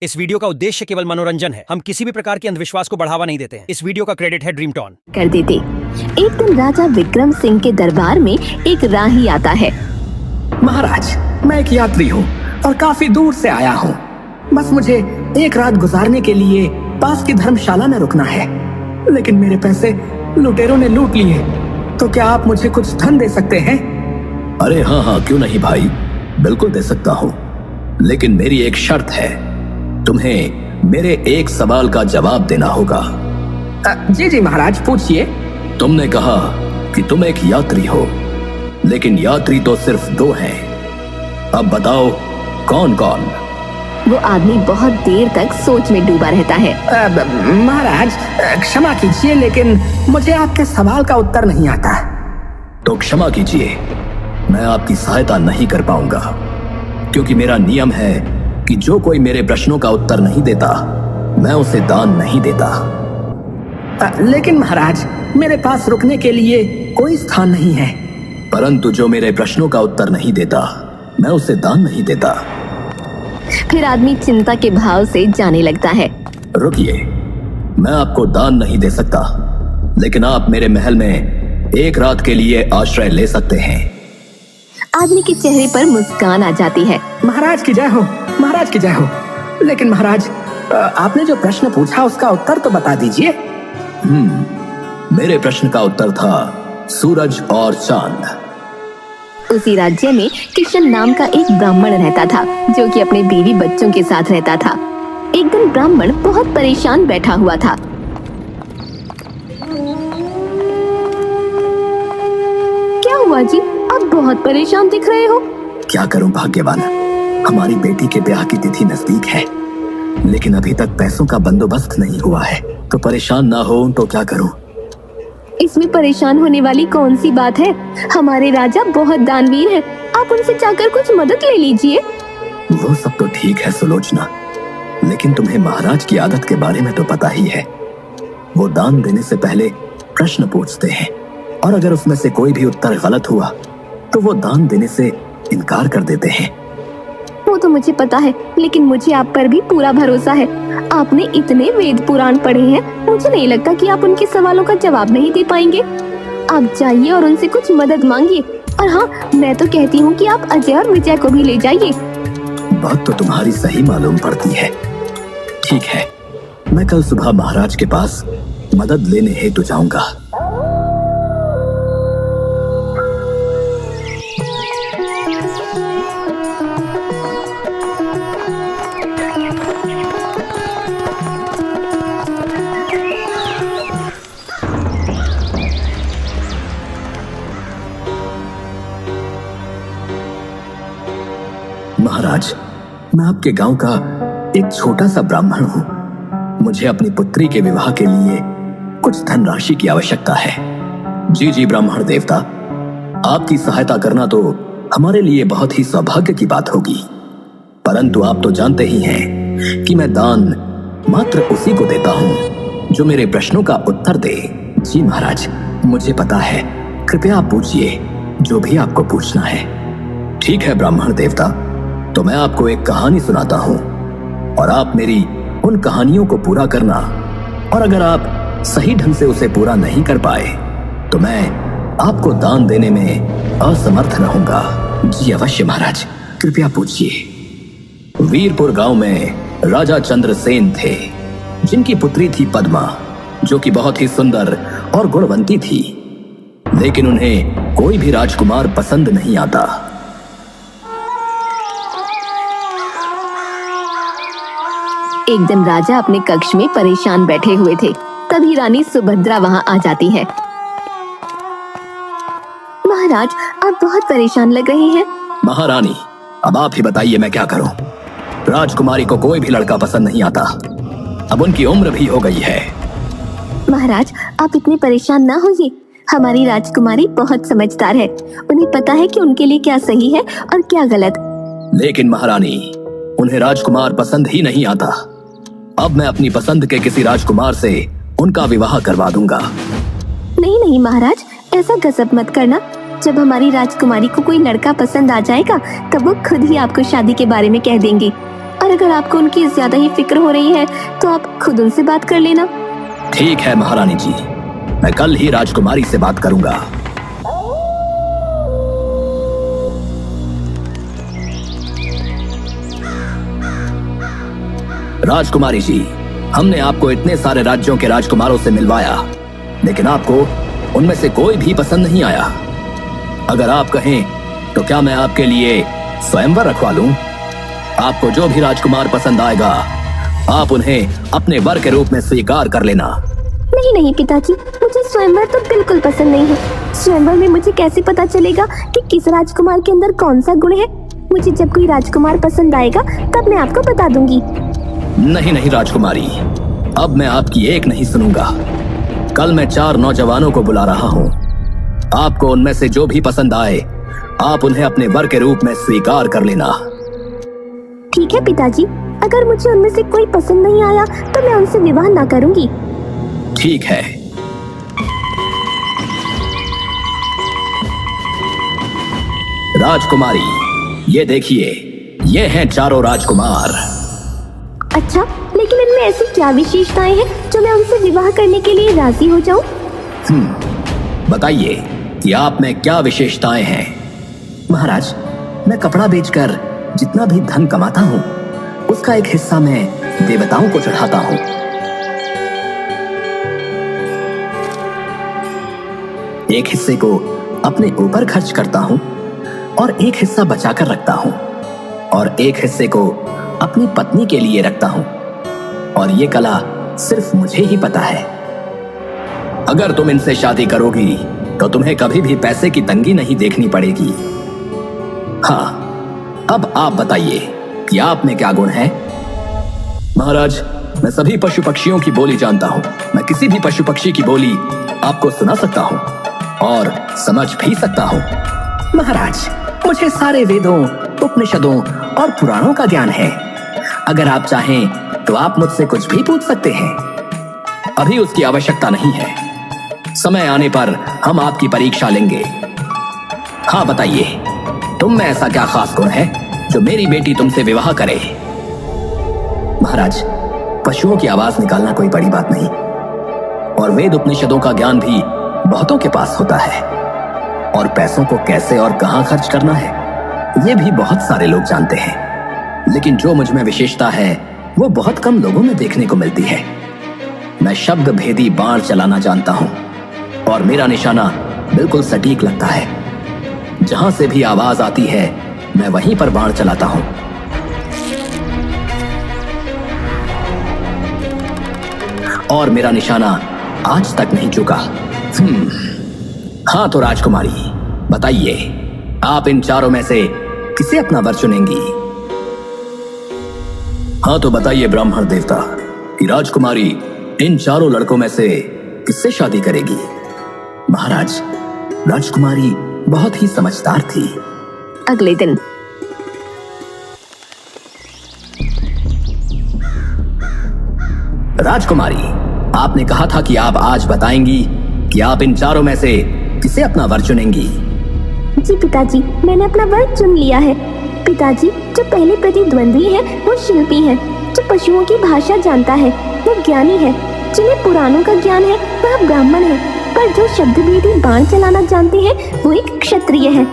इस वीडियो का उद्देश्य केवल मनोरंजन है। हम किसी भी प्रकार के अंधविश्वास को बढ़ावा नहीं देते हैं। इस वीडियो का क्रेडिट है ड्रीम टॉन कर देते। एक दिन राजा विक्रम सिंह के दरबार में एक राही आता है। महाराज, मैं एक यात्री हूँ और काफी दूर से आया हूँ। बस मुझे एक रात गुजारने के लिए पास की धर्मशाला में रुकना है, लेकिन मेरे पैसे लुटेरों ने लूट लिए। तो क्या आप मुझे कुछ धन दे सकते हैं? अरे हाँ, क्यों नहीं भाई, बिल्कुल दे सकता हूँ, लेकिन मेरी एक शर्त है। तुम्हें मेरे एक सवाल का जवाब देना होगा। जी महाराज, पूछिए। तुमने कहा कि तुम एक यात्री हो, लेकिन यात्री तो सिर्फ दो हैं। अब बताओ कौन कौन? वो आदमी बहुत देर तक सोच में डूबा रहता है। महाराज, क्षमा कीजिए, लेकिन मुझे आपके सवाल का उत्तर नहीं आता। तो क्षमा कीजिए, मैं आपकी सहायता नहीं कर पाऊंगा, क्योंकि मेरा नियम है कि जो कोई मेरे प्रश्नों का उत्तर नहीं देता, मैं उसे दान नहीं देता। लेकिन महाराज, मेरे पास रुकने के लिए कोई स्थान नहीं है। परंतु जो मेरे प्रश्नों का उत्तर नहीं देता, मैं उसे दान नहीं देता। फिर आदमी चिंता के भाव से जाने लगता है। रुकिए, मैं आपको दान नहीं दे सकता, लेकिन आप मेरे महल में एक रात के लिए आश्रय ले सकते हैं। आदमी के चेहरे पर मुस्कान आ जाती है। महाराज की जय हो, महाराज की जय हो। लेकिन महाराज, आपने जो प्रश्न पूछा उसका उत्तर तो बता दीजिए। मेरे प्रश्न का उत्तर था सूरज और चांद। उसी राज्य में किशन नाम का एक ब्राह्मण रहता था, जो कि अपने बीवी बच्चों के साथ रहता था। एक दिन ब्राह्मण बहुत परेशान बैठा हुआ था। क्या हुआ जी, आप बहुत परेशान दिख रहे हो? क्या करूं भाग्यवान, हमारी बेटी के ब्याह की तिथि नजदीक है, लेकिन अभी तक पैसों का बंदोबस्त नहीं हुआ है। तो परेशान ना हो तो क्या करूं? इसमें परेशान होने वाली कौन सी बात है? हमारे राजा बहुत दानवीर हैं। आप उनसे जाकर कुछ मदद ले लीजिए। वो सब तो ठीक है सुलोचना, लेकिन तुम्हें महाराज की आदत के बारे में तो पता ही है। वो दान देने से पहले प्रश्न पूछते हैं, और अगर उसमें से कोई भी उत्तर गलत हुआ तो वो दान देने से इनकार कर देते हैं। वो तो मुझे पता है, लेकिन मुझे आप पर भी पूरा भरोसा है। आपने इतने वेद पुराण पढ़े हैं, मुझे नहीं लगता कि आप उनके सवालों का जवाब नहीं दे पाएंगे। आप जाइए और उनसे कुछ मदद मांगिए। और हाँ, मैं तो कहती हूँ कि आप अजय और विजय को भी ले जाइए। बात तो तुम्हारी सही मालूम पड़ती है। ठीक है, मैं कल सुबह महाराज के पास मदद लेने हेतु जाऊंगा। महाराज, मैं आपके गांव का एक छोटा सा ब्राह्मण हूँ। मुझे अपनी पुत्री के विवाह के लिए कुछ धनराशि की आवश्यकता है। जी ब्राह्मण देवता, आपकी सहायता करना तो हमारे लिए बहुत ही सौभाग्य की बात होगी। परंतु आप तो जानते ही हैं कि मैं दान मात्र उसी को देता हूँ जो मेरे प्रश्नों का उत्तर दे। जी महाराज, मुझे पता है। कृपया आप पूछिए जो भी आपको पूछना है। ठीक है ब्राह्मण देवता, तो मैं आपको एक कहानी सुनाता हूँ, और आप मेरी उन कहानियों को पूरा करना। और अगर आप सही ढंग से उसे पूरा नहीं कर पाए तो मैं आपको दान देने में असमर्थ रहूंगा। जी अवश्य महाराज, कृपया पूछिए। वीरपुर गांव में राजा चंद्रसेन थे, जिनकी पुत्री थी पद्मा, जो कि बहुत ही सुंदर और गुणवंती थी। लेकिन उन्हें कोई भी राजकुमार पसंद नहीं आता। एक दिन राजा अपने कक्ष में परेशान बैठे हुए थे। तभी रानी सुभद्रा वहाँ आ जाती है। महाराज, आप बहुत परेशान लग रहे हैं। महारानी, अब आप ही बताइए मैं क्या करूं? राजकुमारी को कोई भी लड़का पसंद नहीं आता। अब उनकी उम्र भी हो गई है। महाराज, आप इतने परेशान ना होइए। हमारी राजकुमारी बहुत समझदार है। उन्हें पता है कि उनके लिए क्या सही है और क्या गलत। लेकिन महारानी, उन्हें राजकुमार पसंद ही नहीं आता। अब मैं अपनी पसंद के किसी राजकुमार से उनका विवाह करवा दूंगा। नहीं महाराज, ऐसा गजब मत करना। जब हमारी राजकुमारी को कोई लड़का पसंद आ जाएगा, तब वो खुद ही आपको शादी के बारे में कह देंगे। और अगर आपको उनकी ज्यादा ही फिक्र हो रही है तो आप खुद उनसे बात कर लेना। ठीक है महारानी जी, मैं कल ही राजकुमारी से बात करूंगा। राजकुमारी जी, हमने आपको इतने सारे राज्यों के राजकुमारों से मिलवाया, लेकिन आपको उनमें से कोई भी पसंद नहीं आया। अगर आप कहें तो क्या मैं आपके लिए स्वयंवर रखवा लूं? आपको जो भी राजकुमार पसंद आएगा आप उन्हें अपने वर के रूप में स्वीकार कर लेना। नहीं नहीं पिताजी, मुझे स्वयंवर तो बिल्कुल पसंद नहीं है। स्वयंवर में मुझे कैसे पता चलेगा कि किस राजकुमार के अंदर कौन सा गुण है? मुझे जब कोई राजकुमार पसंद आएगा तब मैं आपको बता दूंगी। नहीं नहीं राजकुमारी, अब मैं आपकी एक नहीं सुनूंगा। कल मैं 4 नौजवानों को बुला रहा हूँ। आपको उनमें से जो भी पसंद आए आप उन्हें अपने वर के रूप में स्वीकार कर लेना। ठीक है पिताजी, अगर मुझे उनमें से कोई पसंद नहीं आया तो मैं उनसे विवाह ना करूंगी। ठीक है। राजकुमारी, ये देखिए, ये हैं 4 राजकुमार। अच्छा, लेकिन इनमें ऐसी क्या विशेषताएं हैं जो मैं उनसे विवाह करने के लिए राजी हो जाऊं? बताइए कि आप में क्या विशेषताएं हैं। महाराज, मैं कपड़ा बेचकर जितना भी धन कमाता हूँ उसका एक हिस्सा मैं देवताओं को चढ़ाता हूँ। एक हिस्से को अपने ऊपर खर्च करता हूँ और एक हिस्सा बचाकर रखता हूँ और एक हिस्से को अपनी पत्नी के लिए रखता हूँ। और ये कला सिर्फ मुझे ही पता है। अगर तुम इनसे शादी करोगी तो तुम्हें कभी भी पैसे की तंगी नहीं देखनी पड़ेगी। हाँ, अब आप बताइए कि आप में क्या गुण है। महाराज, मैं सभी पशु पक्षियों की बोली जानता हूँ। मैं किसी भी पशु पक्षी की बोली आपको सुना सकता हूँ और समझ भी सकता हूँ। महाराज, मुझे सारे वेदों, उपनिषदों और पुराणों का ज्ञान है। अगर आप चाहें तो आप मुझसे कुछ भी पूछ सकते हैं। अभी उसकी आवश्यकता नहीं है, समय आने पर हम आपकी परीक्षा लेंगे। हाँ बताइए, तुम में ऐसा क्या खास गुण है जो मेरी बेटी तुमसे विवाह करे। महाराज, पशुओं की आवाज निकालना कोई बड़ी बात नहीं और वेद उपनिषदों का ज्ञान भी बहुतों के पास होता है। और पैसों को कैसे और कहां खर्च करना है ये भी बहुत सारे लोग जानते हैं। लेकिन जो मुझ में विशेषता है वो बहुत कम लोगों में देखने को मिलती है। मैं शब्द भेदी बाण चलाना जानता हूं और मेरा निशाना बिल्कुल सटीक लगता है। जहां से भी आवाज आती है मैं वहीं पर बाण चलाता हूं। और मेरा निशाना आज तक नहीं चुका। हाँ तो राजकुमारी, बताइए, आप इन 4 में से किसे अपना वर चुनेंगी। हाँ तो बताइए ब्राह्मण देवता कि राजकुमारी इन 4 लड़कों में से किससे शादी करेगी। महाराज, राजकुमारी बहुत ही समझदार थी। अगले दिन राजकुमारी, आपने कहा था कि आप आज बताएंगी कि आप इन 4 में से किसे अपना वर चुनेंगी। जी पिताजी, मैंने अपना वर चुन लिया है। पिताजी, जो पहले प्रतिद्वंदी है वो शिल्पी है। जो पशुओं की भाषा जानता है वो ज्ञानी है। जिन्हें पुराणों का ज्ञान है वह ब्राह्मण है। पर जो शब्द भेदी बाण चलाना जानते हैं वो एक क्षत्रिय है।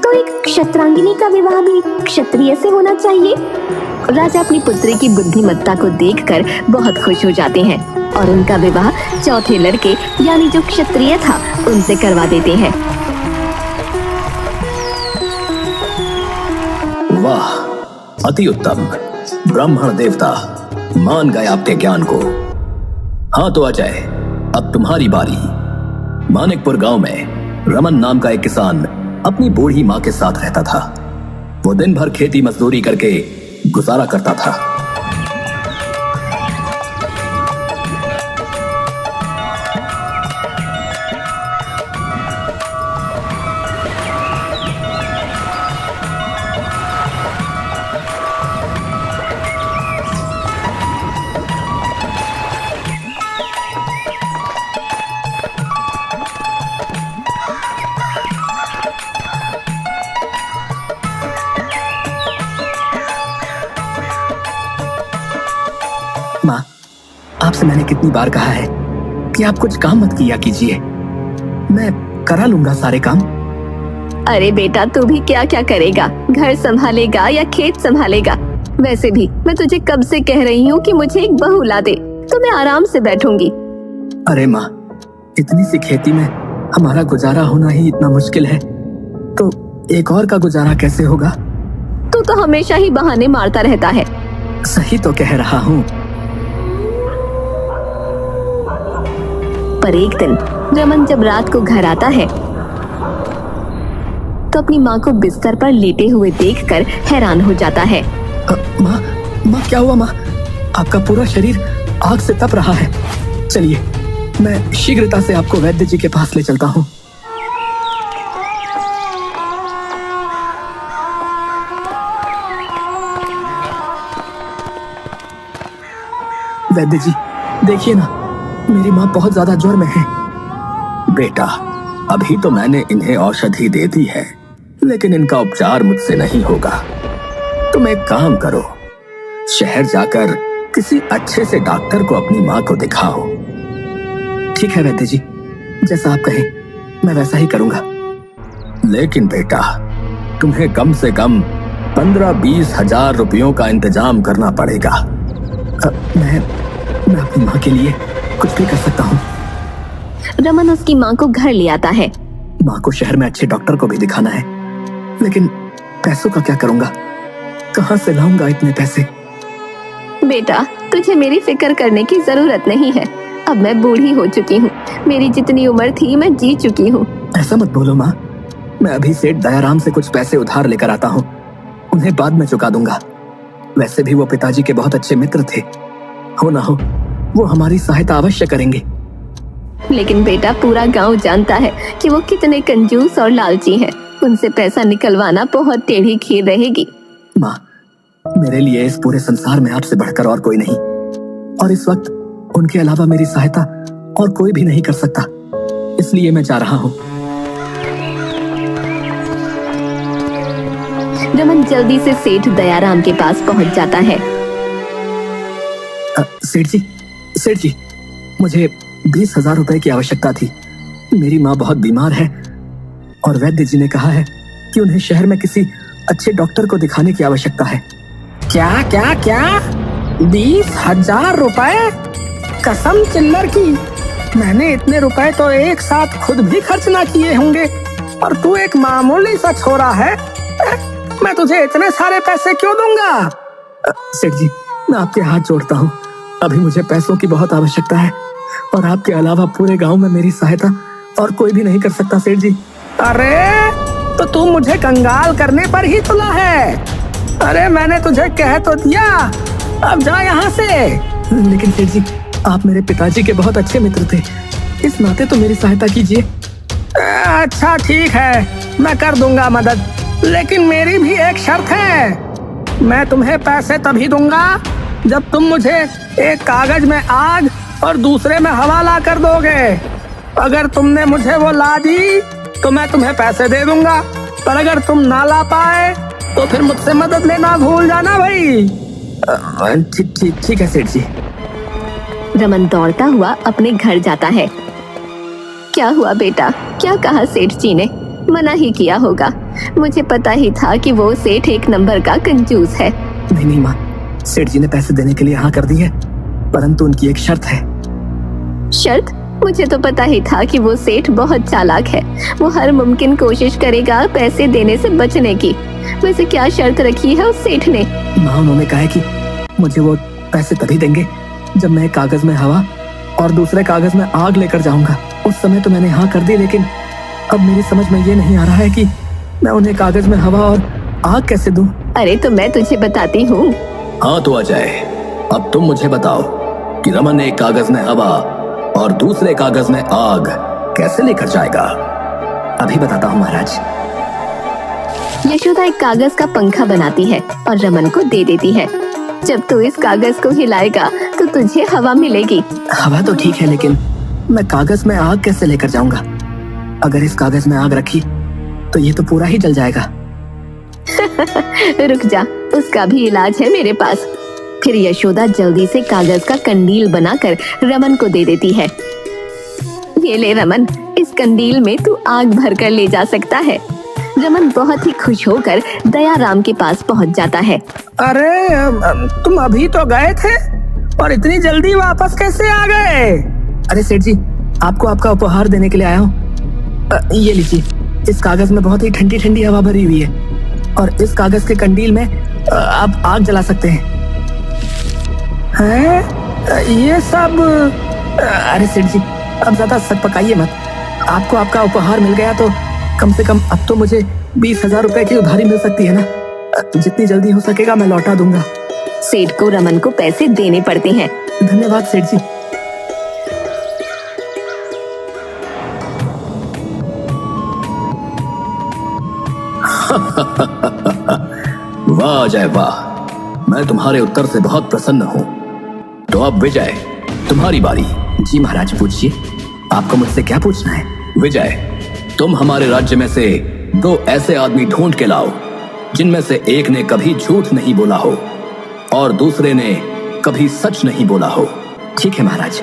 तो एक क्षत्रांगिनी का विवाह भी क्षत्रिय से होना चाहिए। राजा अपनी पुत्री की बुद्धिमत्ता को देखकर बहुत खुश हो जाते हैं और उनका विवाह चौथे लड़के यानी जो क्षत्रिय था उनसे करवा देते हैं। वाह, अति उत्तम। ब्राह्मण देवता मान गए आपके ज्ञान को। हाँ तो अजय, अब तुम्हारी बारी। मानिकपुर गांव में रमन नाम का एक किसान अपनी बूढ़ी माँ के साथ रहता था। वो दिन भर खेती मजदूरी करके गुजारा करता था। माँ, आपसे मैंने कितनी बार कहा है कि आप कुछ काम मत किया कीजिए। मैं करा लूंगा सारे काम। अरे बेटा, तू भी क्या क्या करेगा? घर संभालेगा या खेत संभालेगा? वैसे भी मैं तुझे कब से कह रही हूँ कि मुझे एक बहू ला दे, तो मैं आराम से बैठूंगी। अरे माँ, इतनी सी खेती में हमारा गुजारा होना ही इतना मुश्किल है, तो एक और का गुजारा कैसे होगा? तू तो हमेशा ही बहाने मारता रहता है। सही तो कह रहा हूँ। पर एक दिन रमन जब रात को घर आता है तो अपनी माँ को बिस्तर पर लेटे हुए देखकर हैरान हो जाता है। माँ, माँ क्या हुआ माँ? आपका पूरा शरीर आग से तप रहा है। चलिए, मैं शीघ्रता से आपको वैद्य जी के पास ले चलता हूँ। वैद्य जी, देखिए ना, मेरी माँ बहुत ज्यादा ज्वर में है। बेटा, अभी तो मैंने इन्हें औषधि दे दी है, लेकिन इनका उपचार मुझसे नहीं होगा। तुम एक काम करो, शहर जाकर किसी अच्छे से डॉक्टर को अपनी माँ को दिखाओ। ठीक है वैद्य जी, जैसा आप कहें मैं वैसा ही करूंगा। लेकिन बेटा, तुम्हें कम से कम 15-20 हजार रुपयों का इंतजाम करना पड़ेगा। मैं अपनी माँ के लिए कुछ भी कर सकता हूँ। रमन उसकी माँ को घर ले आता है। माँ को शहर में अच्छे डॉक्टर को भी दिखाना है, लेकिन पैसों का क्या करूंगा? कहाँ से लाऊंगा इतने पैसे? बेटा, तुझे मेरी फिक्र करने की जरूरत नहीं है। अब मैं बूढ़ी हो चुकी हूँ। मेरी जितनी उम्र थी मैं जी चुकी हूँ। ऐसा मत बोलो माँ। मैं अभी सेठ दयाराम से कुछ पैसे उधार लेकर आता हूँ, उन्हें बाद में चुका दूंगा। वैसे भी वो पिताजी के बहुत अच्छे मित्र थे। हो ना हो, वो हमारी सहायता अवश्य करेंगे। लेकिन बेटा, पूरा गांव जानता है कि वो कितने कंजूस और लालची हैं। उनसे पैसा निकलवाना बहुत टेढ़ी खीर रहेगी। माँ, मेरे लिए इस पूरे संसार में आपसे बढ़कर और कोई नहीं, और इस वक्त उनके अलावा मेरी सहायता और कोई भी नहीं कर सकता। इसलिए मैं जा रहा हूँ। रमन जल्दी से सेठ दयाराम के पास पहुंच जाता है। सेठ जी, मुझे 20,000 रुपए की आवश्यकता थी। मेरी माँ बहुत बीमार है और वैद्य जी ने कहा है कि उन्हें शहर में किसी अच्छे डॉक्टर को दिखाने की आवश्यकता है। क्या क्या क्या? 20,000 रुपए? कसम चिल्लर की, मैंने इतने रुपए तो एक साथ खुद भी खर्च ना किए होंगे, और तू एक मामूली सा छोरा है। मैं तुझे इतने सारे पैसे क्यों दूंगा? सेठ जी, मैं आपके हाथ जोड़ता हूँ। अभी मुझे पैसों की बहुत आवश्यकता है, और आपके अलावा पूरे गांव में मेरी सहायता और कोई भी नहीं कर सकता सेठ जी। अरे तो तू मुझे कंगाल करने पर ही तुला है? अरे मैंने तुझे कह तो दिया, अब जा यहाँ से। लेकिन सेठ जी, आप मेरे पिताजी के बहुत अच्छे मित्र थे, इस नाते तो मेरी सहायता कीजिए। अच्छा ठीक है, मैं कर दूंगा मदद, लेकिन मेरी भी एक शर्त है। मैं तुम्हें पैसे तभी दूंगा जब तुम मुझे एक कागज में आग और दूसरे में हवा ला कर दोगे। अगर तुमने मुझे वो ला दी तो मैं तुम्हें पैसे दे दूंगा, पर अगर तुम ना ला पाए तो फिर मुझसे मदद लेना भूल जाना भाई। ठीक है सेठ जी। रमन दौड़ता हुआ अपने घर जाता है। क्या हुआ बेटा? क्या कहा सेठ जी ने? मना ही किया होगा। मुझे पता ही था कि वो सेठ एक नंबर का कंजूस है। नहीं माँ, सेठ जी ने पैसे देने के लिए हाँ कर दी है, परंतु उनकी एक शर्त है। शर्त? मुझे तो पता ही था कि वो सेठ बहुत चालाक है। वो हर मुमकिन कोशिश करेगा पैसे देने से बचने की। वैसे क्या शर्त रखी है उस सेठ ने? माँ, उन्होंने कहा है कि मुझे वो पैसे तभी देंगे जब मैं एक कागज में हवा और दूसरे कागज में आग लेकर जाऊंगा। उस समय तो मैंने हाँ कर दी, लेकिन अब मेरी समझ में ये नहीं आ रहा है कि मैं उन्हें कागज में हवा और आग कैसे दूं। अरे तो मैं तुझे बताती हूँ। हाँ तो अजय, अब तुम मुझे बताओ कि रमन एक कागज में हवा और दूसरे कागज में आग कैसे लेकर जाएगा? अभी बताता हूँ महाराज। यशोदा एक कागज का पंखा बनाती है और रमन को दे देती है। जब तू इस कागज को हिलाएगा तो तुझे हवा मिलेगी। हवा तो ठीक है, लेकिन मैं कागज में आग कैसे लेकर जाऊंगा? अगर इस कागज में आग रखी तो ये तो पूरा ही जल जाएगा। रुक जा, उसका भी इलाज है मेरे पास। फिर यशोदा जल्दी से कागज का कंदील बनाकर रमन को दे देती है। ये ले रमन, इस कंदील में तू आग भरकर ले जा सकता है। रमन बहुत ही खुश होकर दयाराम के पास पहुंच जाता है। अरे तुम अभी तो गए थे और इतनी जल्दी वापस कैसे आ गए? अरे सेठ जी, आपको आपका उपहार देने के लिए आया हूँ। ये लीजिए, इस कागज में बहुत ही ठंडी ठंडी हवा भरी हुई है और इस कागज के कंदील में आप आग जला सकते हैं। ये सब? अरे सेठ जी, अब ज्यादा सक पकाइए मत। आपको आपका उपहार मिल गया तो कम से कम अब तो मुझे 20,000 रुपए की उधारी मिल सकती है ना। जितनी जल्दी हो सकेगा मैं लौटा दूंगा। सेठ को रमन को पैसे देने पड़ते हैं। धन्यवाद सेठ जी। वाह अजय वाह, मैं तुम्हारे उत्तर से बहुत प्रसन्न हूँ। तो अब विजय, तुम्हारी बारी। जी महाराज, पूछिए, आपको मुझसे क्या पूछना है? विजय, तुम हमारे राज्य में से 2 ऐसे आदमी ढूंढ के लाओ जिनमें से एक ने कभी झूठ नहीं बोला हो और दूसरे ने कभी सच नहीं बोला हो। ठीक है महाराज,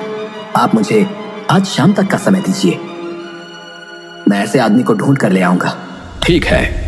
आप मुझे आज शाम तक का समय दीजिए, मैं ऐसे आदमी को ढूंढ कर ले आऊंगा। ठीक है।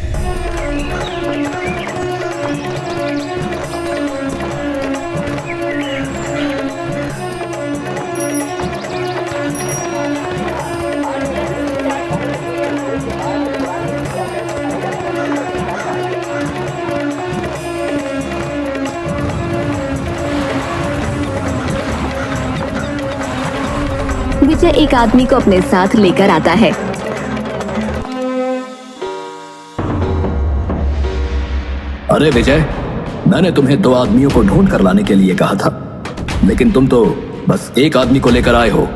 विजय एक आदमी को अपने साथ लेकर आता है। अरे विजय, मैंने तुम्हें 2 आदमियों को ढूंढ कर लाने के लिए कहा था, लेकिन तुम तो बस एक आदमी को लेकर आए हो।